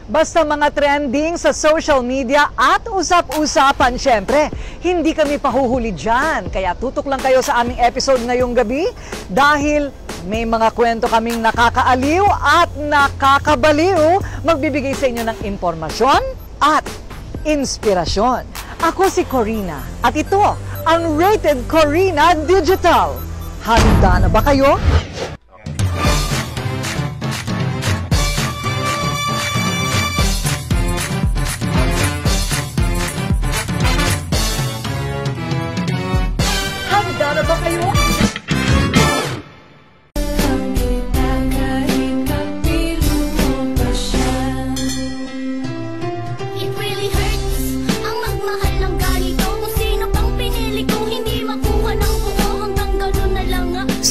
Basta mga trending sa social media at usap-usapan, syempre, hindi kami pahuhuli dyan. Kaya tutok lang kayo sa aming episode ngayong gabi dahil may mga kwento kaming nakakaaliw at nakakabaliw. Magbibigay sa inyo ng impormasyon at inspirasyon. Ako si Corina at ito ang Rated Corina Digital. Handa na ba kayo? Handa na ba kayo?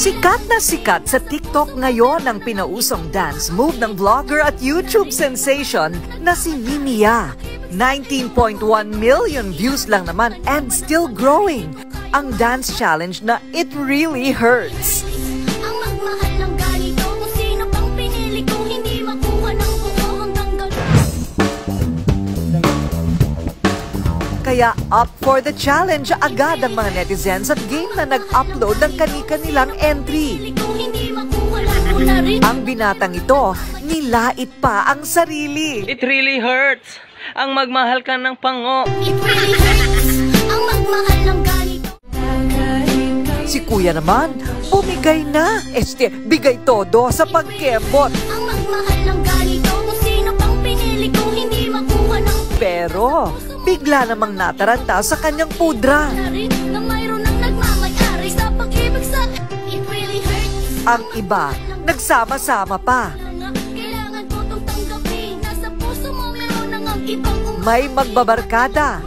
Sikat na sikat sa TikTok ngayon ang pinausong dance move ng vlogger at YouTube sensation na si Mimia. 19.1 million views lang naman and still growing. Ang dance challenge na It Really Hurts. Kaya up for the challenge agad ang mga netizens at game na nag-upload ng kani-kanilang entry. Ang binatang ito, nilait pa ang sarili. It really hurts ang magmahal ka ng pango. It really hurts ang magmahal ng ganito. Si kuya naman, bumigay na. Bigay todo sa pagkembot. Ang magmahal ng ganito, kung sino pang pinili kung hindi makuha ng... Pero, bigla namang nataranta sa kanyang pudra. Na mayroon ng nagmamayari sa pag-ibig sa... It really hurts. Ang iba, nagsama-sama pa. Kailangan ko itong tanggapin. Nasa puso mo meron ng ang ibang May magbabarkada.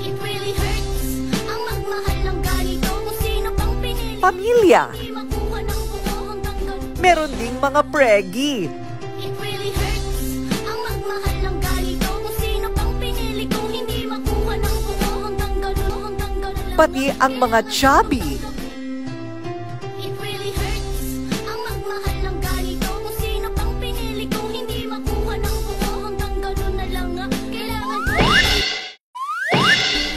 It really hurts ang magmahal ng ganito, kung sino pang pinili Pamilya. hindi makuha ng buo hanggang ganito. Meron ding mga pregi. It really hurts ang magmahal ng ganito, kung sino pang pinili kung hindi makuha ng buo hanggang ganito. Pati ang mga chubby. It really hurts ang magmahal ng ganito, kung sino pang pinili kung hindi makuha ng buo hanggang gano'n na lang nga. Kailangan ko.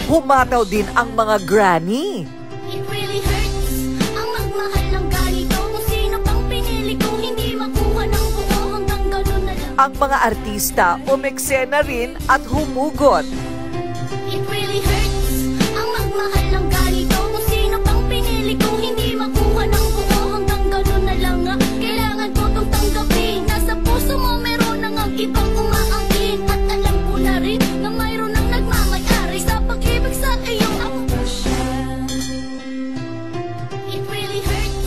Humataw din ang mga granny. It really hurts ang magmahal ng ganito, kung sino pang pinili kung hindi makuha ng buo hanggang gano'n na lang. Ang mga artista umeksena rin at humugot. It really hurts ang magmahal ng ganito, kung sino pang pinili kung hindi makuha ng buo hanggang gano'n na lang nga. Kailangan ko itong tanggapin. Nasa puso mo meron ng ang ibang umaangkin. At alam ko na rin na mayroon ng nagmamayari sa pag-ibig sa iyong ako. It really hurts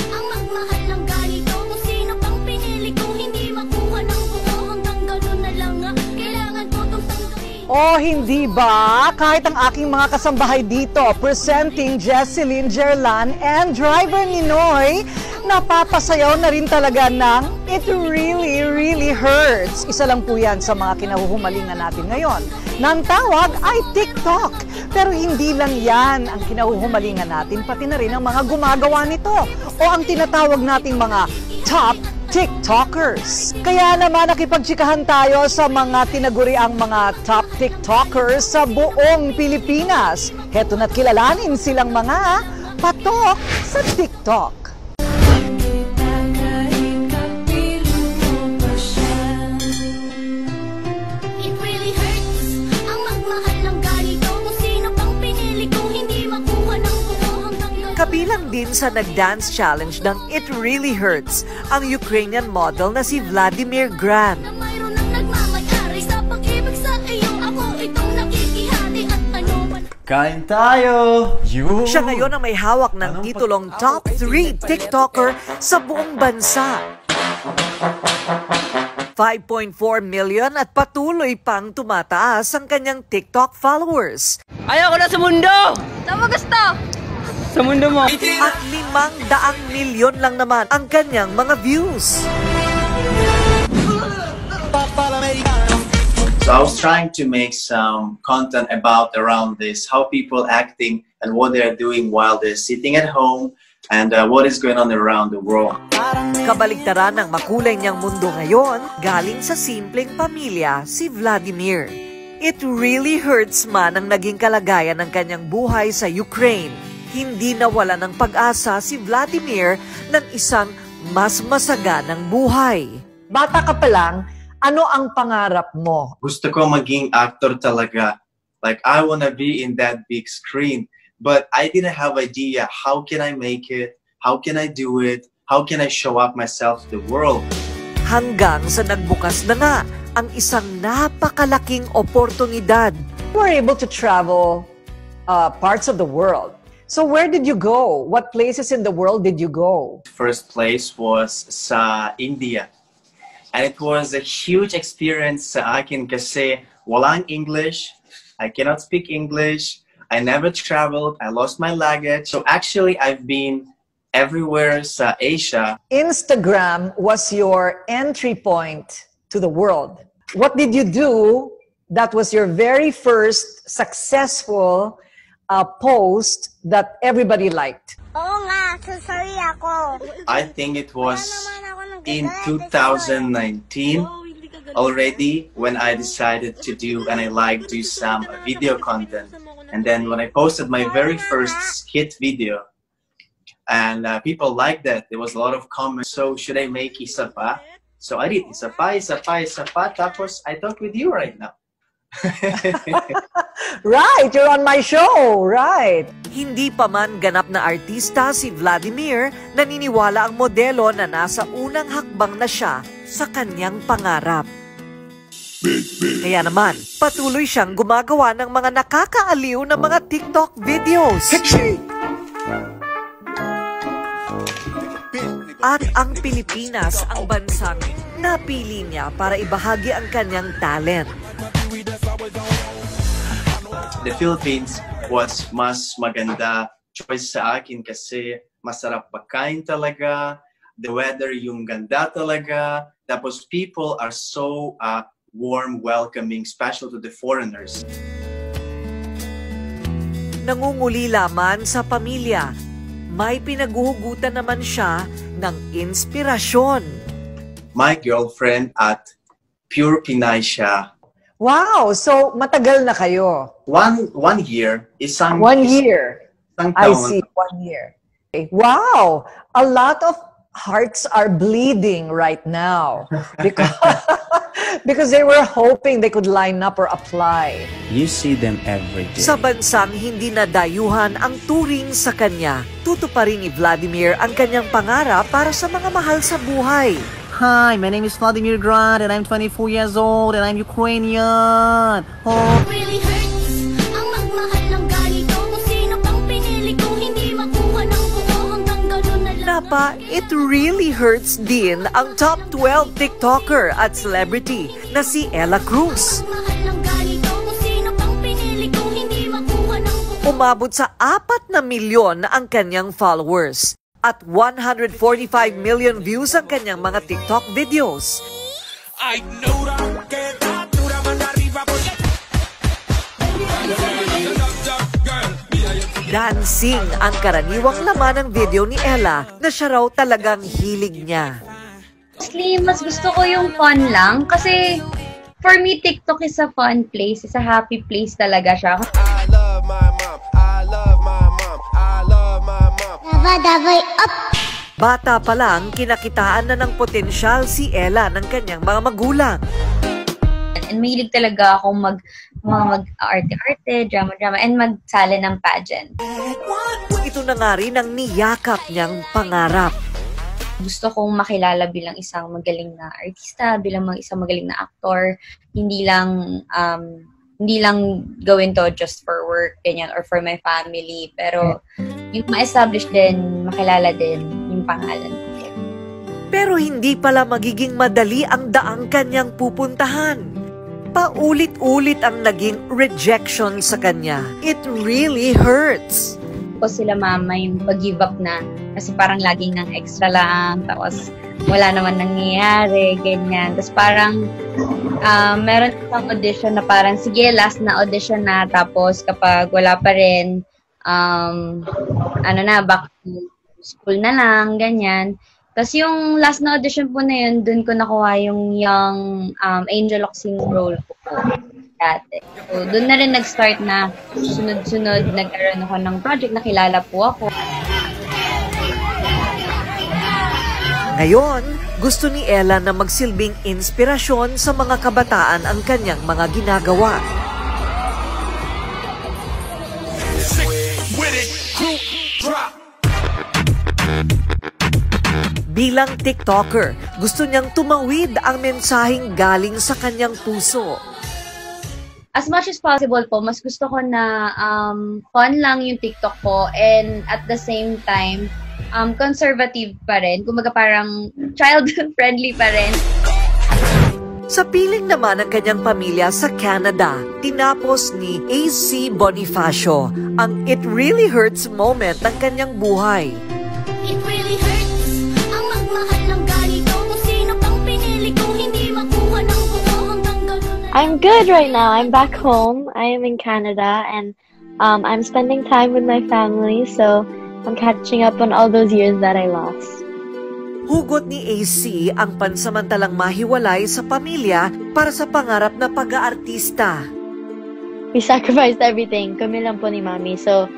ang magmahal ng ganito, kung sino pang pinili kung hindi makuha ng buo hanggang gano'n na lang nga. Kailangan ko itong tanggapin. Oh, hindi ba? Kahit ang aking mga kasambahay dito, presenting Jesseline Jerlan and driver ni Noy, napapasayaw na rin talaga ng It Really, Really Hurts. Isa lang po yan sa mga kinahuhumalingan natin ngayon. Nang tawag ay TikTok. Pero hindi lang yan ang kinahuhumalingan natin, pati na rin ang mga gumagawa nito o ang tinatawag nating mga top TikTokers. Kaya naman nakipagtsikahan tayo sa mga tinaguriang mga top TikTokers sa buong Pilipinas. Heto na't kilalanin silang mga patok sa TikTok. It really hurts ang magmahal ng ganito, kung sino pang pinili kung hindi makuha ng buo hanggang gano'n. Kabilang din sa nag-dance challenge ng It Really Hurts ang Ukrainian model na si Vladimir Gran. Na mayroon ng nagmamayari sa pag-ibig sa iyo. Ako itong nakikihati at ano man. Kain tayo! Yun! Siya ngayon ang may hawak ng titulong Top 3 TikToker sa buong bansa. 5.4 million at patuloy pang tumataas ang kanyang TikTok followers. Ayoko na sa mundo! Saan mo gusto? Sa mundo mo. At 500 milyon lang naman ang kanyang mga views. So I was trying to make some content about around this, how people acting and what they're doing while they're sitting at home, and what is going on around the world. Kabaligtaran ng makulay niyang mundo ngayon, galing sa simpleng pamilya, si Vladimir. It really hurts man ang naging kalagayan ng kanyang buhay sa Ukraine. Hindi nawala ng pag-asa si Vladimir ng isang mas masaganang buhay. Bata ka pa lang, ano ang pangarap mo? Gusto ko maging actor talaga. Like, I wanna be in that big screen. But I didn't have idea, how can I make it? How can I do it? How can I show up myself to the world? Hanggang sa nagbukas na nga ang isang napakalaking oportunidad. You were able to travel parts of the world. So where did you go? What places in the world did you go? First place was sa India. And it was a huge experience sa akin kasi walang English. I cannot speak English. I never traveled. I lost my luggage. So actually, I've been everywhere sa Asia. Instagram was your entry point to the world. What did you do that was your very first successful post that everybody liked? Oo nga, sasari ako. I think it was in 2019 already when I decided to do and I like do some video content. And then when I posted my very first skit video, and people liked that, there was a lot of comments. So should I make isa pa? So I did isa pa. Tapos I talk with you right now. Right, you're on my show, right? Hindi pa man ganap na artista si Vladimir, naniniwala ang modelo na nasa unang hakbang na siya sa kanyang pangarap. Kaya naman, patuloy siyang gumagawa ng mga nakakaaliw na mga TikTok videos. At ang Pilipinas ang bansang napili niya para ibahagi ang kanyang talent. The Philippines was mas maganda choice sa akin kasi masarap pagkain talaga, the weather yung ganda talaga, tapos people are so warm, welcoming, special to the foreigners. Nangungulila man sa pamilya, may pinaguhugutan naman siya ng inspirasyon. My girlfriend at Pure Pinay siya. Wow, so matagal na kayo. One year. Isang 1 year. Isang I taon. see, 1 year. Okay. Wow, a lot of hearts are bleeding right now because they were hoping they could line up or apply. You see them every day. Sa bansang hindi nadayuhan ang turing sa kanya, tutuparin ni Vladimir ang kanyang pangarap para sa mga mahal sa buhay. Hi, my name is Vladimir Grad and I'm 24 years old and I'm Ukrainian. Oh. It really hurts ang magmahal ng ganito. Kung sino pang pinili kong hindi makuha ng buo hanggang ganun na lang. Napa, it really hurts din ang top 12 TikToker at celebrity na si Ella Cruz. Magmahal ng ganito. Kung sino pang pinili kong hindi makuha ng buo. Umabot sa 4 na milyon ang kanyang followers at 145 million views ang kanyang mga TikTok videos. Dancing ang karaniwang laman ng video ni Ella na siya raw talagang hilig niya. Honestly, mas gusto ko yung fun lang kasi for me, TikTok is a fun place. It's a happy place talaga siya. I love my mom. I love my mom. I love my mom. Dabay up! Bata pa lang, kinakitaan na ng potensyal si Ella ng kanyang mga magulang. And mahilig talaga akong mag-arte-arte, drama-drama, and magsali ng pageant. Ito na nga rin ang niyakap niyang pangarap. Gusto kong makilala bilang isang magaling na artista, bilang isang magaling na aktor, hindi lang gawin to just for work, ganyan, or for my family, pero yung ma-establish din, makilala din yung pangalan ko. Pero hindi pala magiging madali ang daang kanyang pupuntahan. Paulit-ulit ang naging rejection sa kanya. It really hurts. Ko sila mama yung pag-give up na, kasi parang laging nang extra lang, tapos wala naman nangyayari, ganyan. Tapos parang meron isang audition na parang, sige, last na audition na, tapos kapag wala pa rin, back to school na lang, ganyan. Tapos yung last na audition po na yun, dun ko nakuha yung young Angel Locsin role ko po dati. So, dun na rin nag-start na sunod-sunod, nagkaroon ako ng project, nakilala po ako. Ngayon, gusto ni Ella na magsilbing inspirasyon sa mga kabataan ang kanyang mga ginagawa. Bilang TikToker, gusto niyang tumawid ang mensaheng galing sa kanyang puso. As much as possible po, mas gusto ko na fun lang yung TikTok ko and at the same time, conservative pa rin. Kumbaga parang child-friendly pa rin. Sa piling naman ng kanyang pamilya sa Canada, tinapos ni AC Bonifacio ang It Really Hurts moment ng kanyang buhay. It really hurts ang magmahal ng ganito. Kung sino pang pinili kung hindi makuha ng buo hanggang gano'n na. I'm good right now. I'm back home. I am in Canada and I'm spending time with my family, so I'm catching up on all those years that I lost. Hugot ni AC ang pansamantalang mahiwalay sa pamilya para sa pangarap na pag-aartista. We sacrificed everything. Kami lang po ni Mami. So,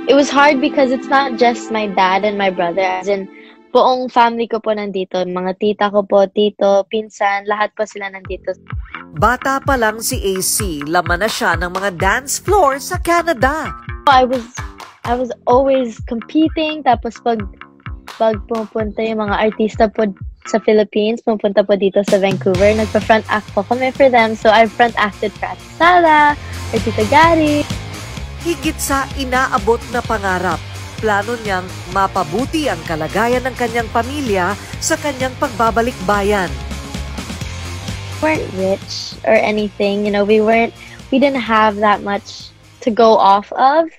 it was hard because it's not just my dad and my brother. As in, buong family ko po nandito. Mga tita ko po, tito, pinsan, lahat po sila nandito. Bata pa lang si AC, laman na siya ng mga dance floor sa Canada. I was always competing. Tapos pag pumupunta yung mga artista po sa Philippines, pumupunta po dito sa Vancouver, nagpa-front act po kami for them. So I front acted for Ate Sala, or Tita Gary. Higit sa inaabot na pangarap, plano niyang mapabuti ang kalagayan ng kanyang pamilya sa kanyang pagbabalik bayan. We weren't rich or anything, you know, we didn't have that much to go off of.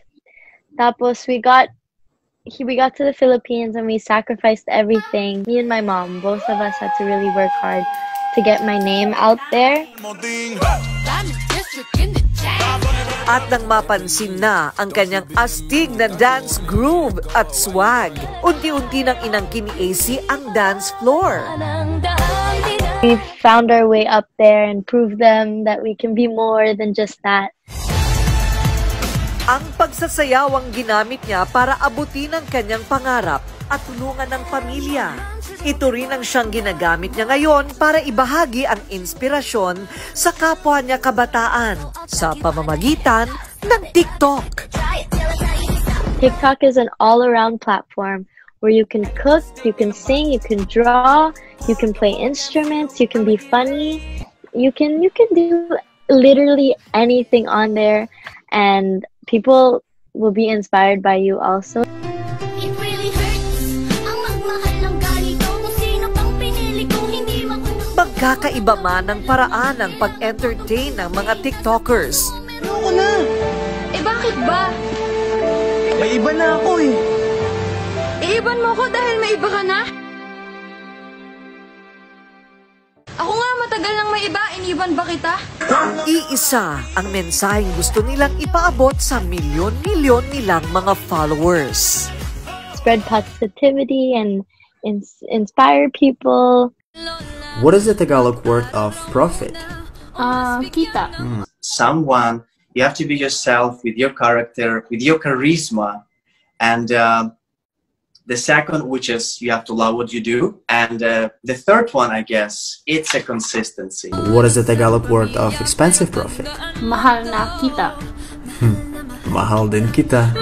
Tapos we got to the Philippines and we sacrificed everything. Me and my mom, both of us had to really work hard to get my name out there. At nang mapansin na ang kanyang astig na dance groove at swag, unti-unti nang inangkin ni AC ang dance floor. We found our way up there and proved them that we can be more than just that. Ang pagsasayaw ang ginamit niya para abutin ang kanyang pangarap at tulungan ng pamilya. Ito rin ang siyang ginagamit niya ngayon para ibahagi ang inspirasyon sa kapwa niya kabataan sa pamamagitan ng TikTok. TikTok is an all-around platform where you can cook, you can sing, you can draw, you can play instruments, you can be funny, you can do literally anything on there, and people will be inspired by you also. It really hurts ang magmahal ng ganito. Kung sino pang pinili kung hindi makuha. Magkakaiba man ang paraan ng pag-entertain ng mga TikTokers. Ayoko na! Eh bakit ba? May iba na ako eh. Iiban mo ko dahil may iba ka na? Ako nga matagal nang may iba, iniban ba kita? Iisa ang mensaheng gusto nilang ipaabot sa milyon-milyon nilang mga followers. Spread positivity and inspire people. What is the Tagalog word of profit? Kita. Someone, you have to be yourself with your character, with your charisma, and the second, which is you have to love what you do. And the third one, I guess, it's a consistency. What is the Tagalog word of expensive profit? Mahal na kita. Mahal din kita.